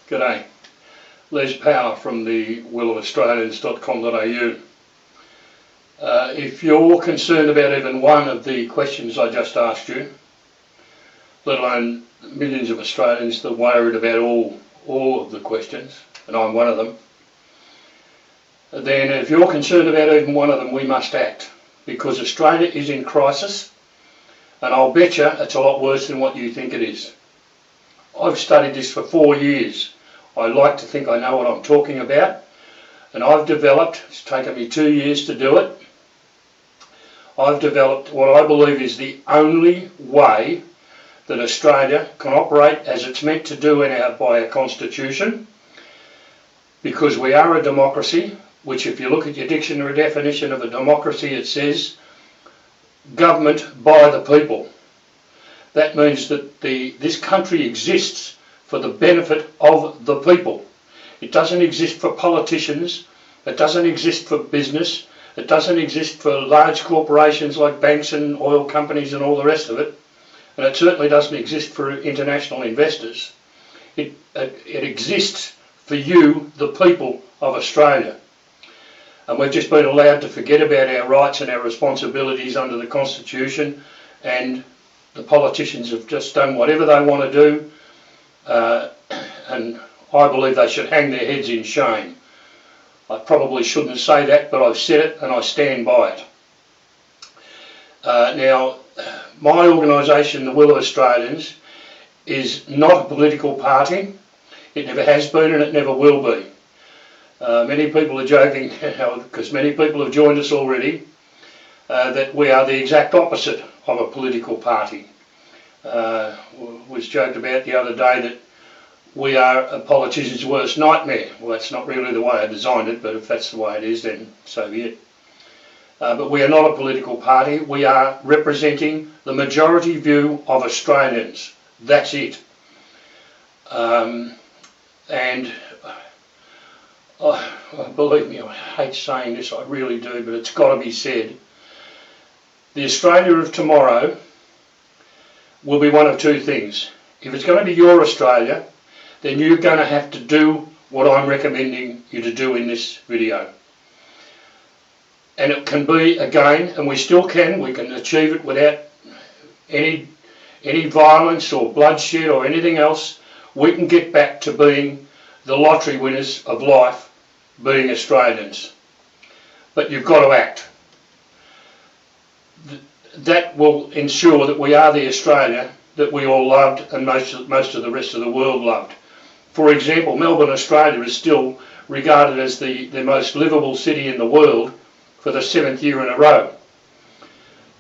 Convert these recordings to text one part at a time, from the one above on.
G'day, Les Power from the willofaustralians.com.au. If you're concerned about even one of the questions I just asked you, let alone millions of Australians that are worried about all of the questions, and I'm one of them, then if you're concerned about even one of them, we must act, because Australia is in crisis, and I'll bet you it's a lot worse than what you think it is. I've studied this for 4 years. I like to think I know what I'm talking about, and I've developed, it's taken me 2 years to do it, I've developed what I believe is the only way that Australia can operate as it's meant to do by a constitution, because we are a democracy, which if you look at your dictionary definition of a democracy, it says government by the people. That means that this country exists for the benefit of the people. It doesn't exist for politicians, it doesn't exist for business, it doesn't exist for large corporations like banks and oil companies and all the rest of it, and it certainly doesn't exist for international investors. It exists for you, the people of Australia. And we've just been allowed to forget about our rights and our responsibilities under the Constitution, and the politicians have just done whatever they want to do, and I believe they should hang their heads in shame. I probably shouldn't say that, but I've said it and I stand by it. Now, my organisation, the Will of Australians, is not a political party. It never has been and it never will be. Many people are joking, because many people have joined us already, that we are the exact opposite of a political party. Was joked about the other day that we are a politician's worst nightmare. Well, that's not really the way I designed it, but if that's the way it is, then so be it. But we are not a political party. We are representing the majority view of Australians. That's it. And believe me, I hate saying this, I really do, but it's got to be said. The Australia of tomorrow will be one of two things. If it's going to be your Australia, then you're going to have to do what I'm recommending you to do in this video. And it can be, again, and we can achieve it without any violence or bloodshed or anything else. We can get back to being the lottery winners of life, being Australians. But you've got to act. That will ensure that we are the Australia that we all loved and most of the rest of the world loved. For example, Melbourne, Australia is still regarded as the most livable city in the world for the 7th year in a row.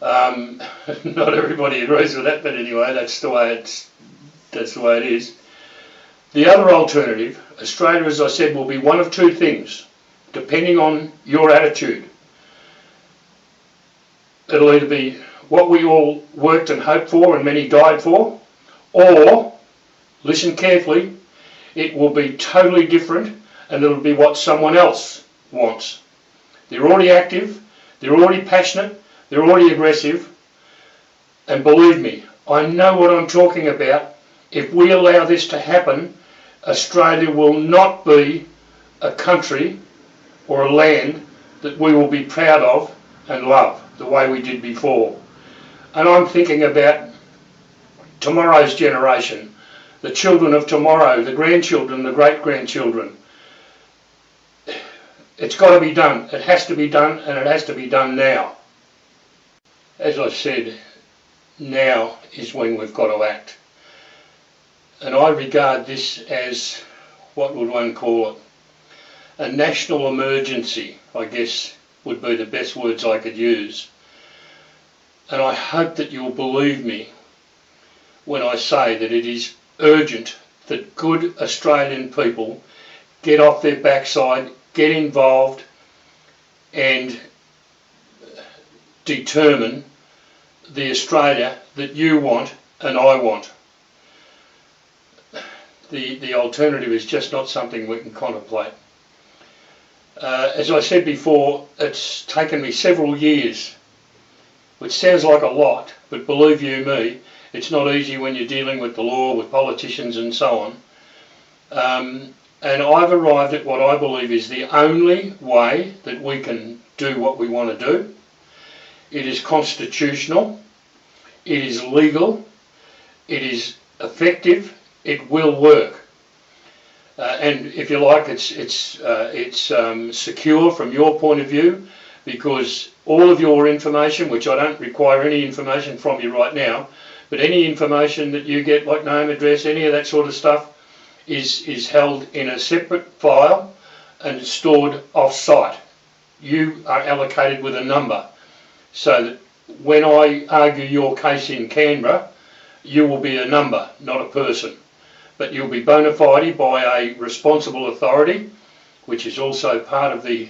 Not everybody agrees with that, but anyway, that's the way it is. The other alternative, Australia, as I said, will be one of two things, depending on your attitude. It'll either be what we all worked and hoped for and many died for, or, listen carefully, it will be totally different and it'll be what someone else wants. They're already active, they're already passionate, they're already aggressive, and believe me, I know what I'm talking about. If we allow this to happen, Australia will not be a country or a land that we will be proud of and love the way we did before. And I'm thinking about tomorrow's generation, the children of tomorrow, the grandchildren, the great-grandchildren. It's got to be done. It has to be done, and it has to be done now. As I said, now is when we've got to act. And I regard this as, what would one call it, a national emergency, I guess would be the best words I could use. And I hope that you'll believe me when I say that it is urgent that good Australian people get off their backside, get involved and determine the Australia that you want and I want. The alternative is just not something we can contemplate. As I said before, it's taken me several years, which sounds like a lot, but believe you me, it's not easy when you're dealing with the law, with politicians and so on. And I've arrived at what I believe is the only way that we can do what we want to do. It is constitutional, it is legal, it is effective, it will work. And if you like, it's secure from your point of view, because all of your information, which I don't require any information from you right now, but any information that you get, like name, address, any of that sort of stuff, is held in a separate file and stored off-site. You are allocated with a number, so that when I argue your case in Canberra, you will be a number, not a person. But you'll be bona fide by a responsible authority, which is also part of the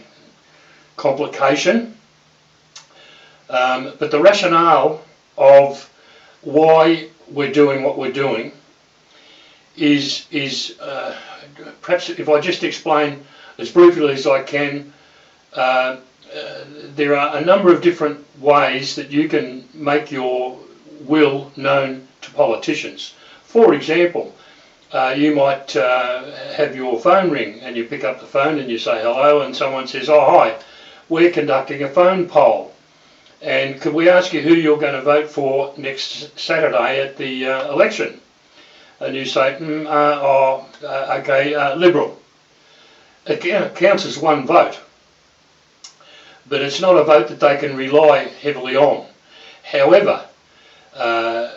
complication. But the rationale of why we're doing what we're doing is perhaps if I just explain as briefly as I can. There are a number of different ways that you can make your will known to politicians. For example, you might have your phone ring and you pick up the phone and you say hello, and someone says, "Oh, hi, we're conducting a phone poll, and could we ask you who you're going to vote for next Saturday at the election?" And you say, okay, Liberal. It counts as one vote, but it's not a vote that they can rely heavily on. However, the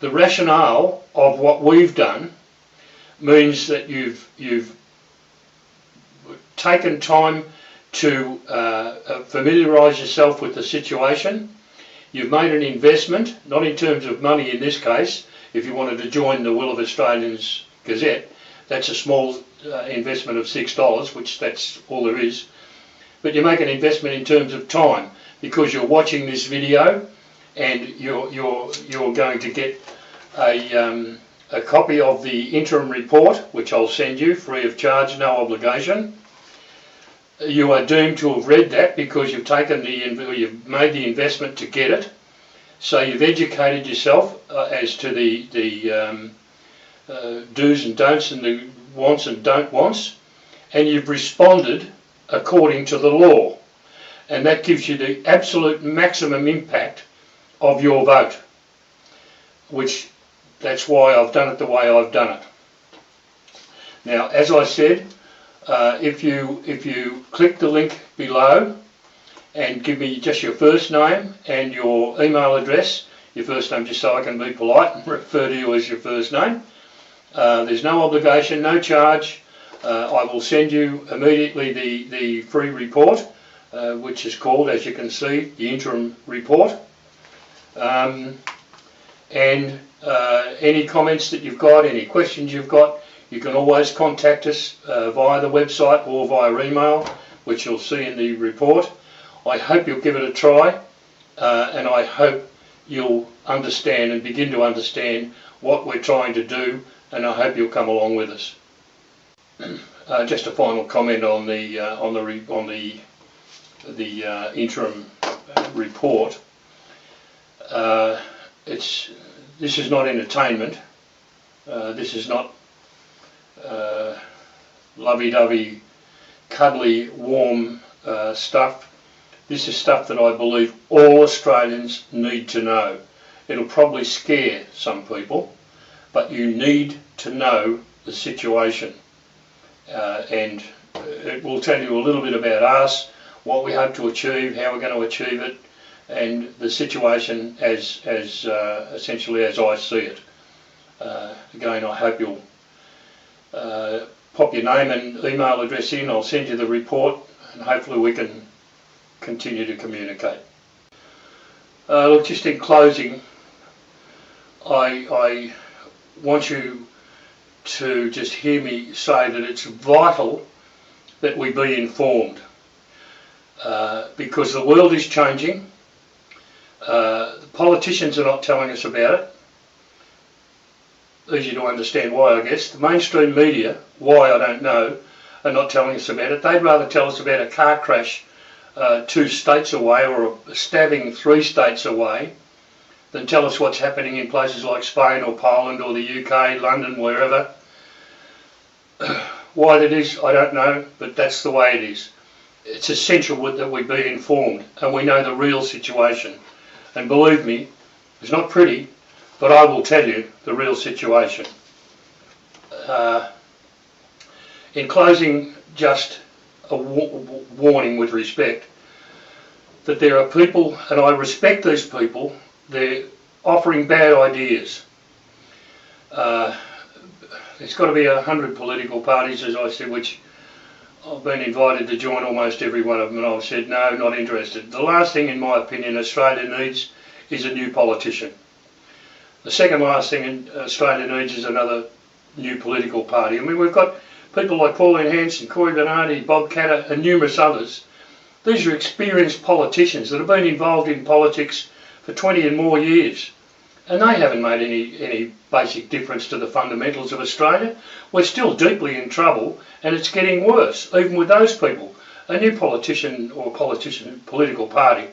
rationale of what we've done means that you've taken time to familiarise yourself with the situation. You've made an investment, not in terms of money in this case. If you wanted to join the Will of Australians Gazette, that's a small investment of $6, which that's all there is. But you make an investment in terms of time, because you're watching this video and you're going to get a copy of the interim report, which I'll send you free of charge, no obligation. You are doomed to have read that because you've you've made the investment to get it. So you've educated yourself as to the do's and don'ts and the wants and don't wants, and you've responded according to the law, and that gives you the absolute maximum impact of your vote, which that's why I've done it the way I've done it. Now, as I said, if you click the link below and give me just your first name and your email address, your first name just so I can be polite and refer to you as your first name. There's no obligation, no charge. I will send you immediately the free report, which is called, as you can see, the interim report. And any comments that you've got, any questions you've got, you can always contact us via the website or via email, which you'll see in the report. I hope you'll give it a try, and I hope you'll understand and begin to understand what we're trying to do, and I hope you'll come along with us. Just a final comment on the interim report. This is not entertainment. This is not lovey-dovey, cuddly, warm stuff. This is stuff that I believe all Australians need to know. It'll probably scare some people, but you need to know the situation. And it will tell you a little bit about us, what we hope to achieve, how we're going to achieve it, and the situation as essentially as I see it. Again, I hope you'll pop your name and email address in. I'll send you the report, and hopefully we can continue to communicate. Look, just in closing, I want you to just hear me say that it's vital that we be informed, because the world is changing. The politicians are not telling us about it. Easy to understand why, I guess. The mainstream media, why I don't know, are not telling us about it. They'd rather tell us about a car crash 2 states away, or a stabbing 3 states away, than tell us what's happening in places like Spain or Poland or the UK, London, wherever. Why that is, I don't know, but that's the way it is. It's essential that we be informed and we know the real situation. And believe me, it's not pretty, but I will tell you the real situation. In closing, just a warning with respect that there are people, and I respect these people, they're offering bad ideas. There's got to be 100 political parties, as I said, which I've been invited to join almost every one of them, and I've said no, not interested. The last thing, in my opinion, Australia needs is a new politician. The second last thing Australia needs is another new political party. I mean, we've got people like Pauline Hanson, Corey Bernardi, Bob Catter and numerous others. These are experienced politicians that have been involved in politics for 20 and more years. And they haven't made any basic difference to the fundamentals of Australia. We're still deeply in trouble, and it's getting worse, even with those people. A new politician or political party,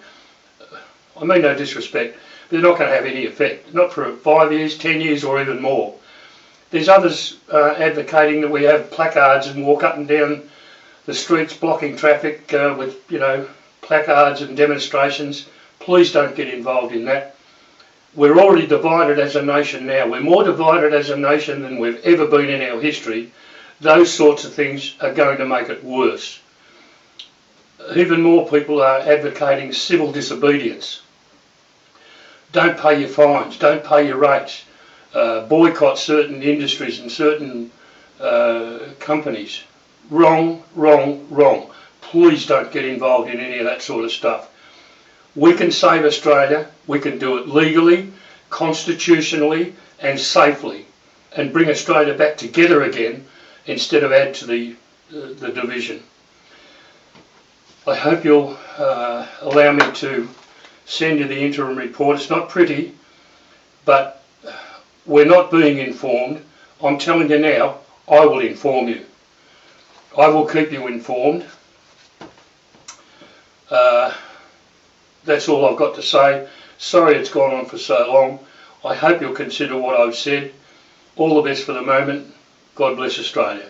I mean no disrespect, but they're not going to have any effect. Not for 5 years, 10 years or even more. There's others advocating that we have placards and walk up and down the streets blocking traffic with, you know, placards and demonstrations. Please don't get involved in that. We're already divided as a nation now. We're more divided as a nation than we've ever been in our history. Those sorts of things are going to make it worse. Even more people are advocating civil disobedience. Don't pay your fines, don't pay your rates, boycott certain industries and certain companies. Wrong, wrong, wrong. Please don't get involved in any of that sort of stuff. We can save Australia, we can do it legally, constitutionally and safely, and bring Australia back together again instead of add to the division. I hope you'll allow me to send you the interim report. It's not pretty, but we're not being informed. I'm telling you now, I will inform you. I will keep you informed. That's all I've got to say. Sorry it's gone on for so long. I hope you'll consider what I've said. All the best for the moment. God bless Australia.